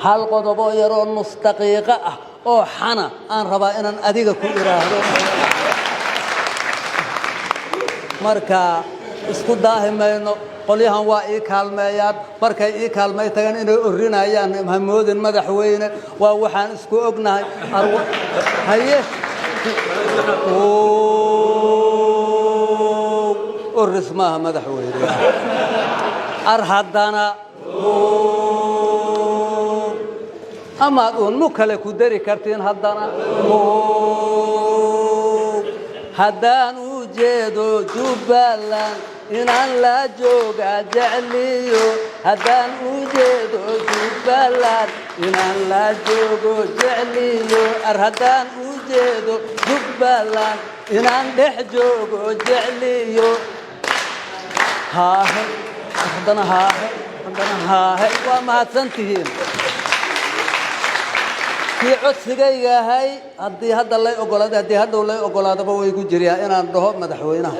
hal qodobo yaroo nus daqiiqo ah oo xana aan rabaa inaan adiga ku iraahdo marka isku daahimayno qolyahan waa ii kaalmeeyaan markay ii kaalmay tagan inay orinayaan Maxamuudin madaxweyne waa waxaan isku ognahay haye orismaha madaxweyne arhadana ama uu kale ku dari kartiin haddana haddaan u jeedo Jubbaland inaan la jooga jecliyo haddaan u jeedo Jubbaland inaan la joogo jecliyo haddaan u jeedo Jubbaland inaan dhex joogo jecliyo haddana waa mahadsantihiin kii codsigayga yahay haddii hadda lay ogolaado haddii hadda lay ogolaadaba way ku jiriyaan inaan dhaho madaxweynaha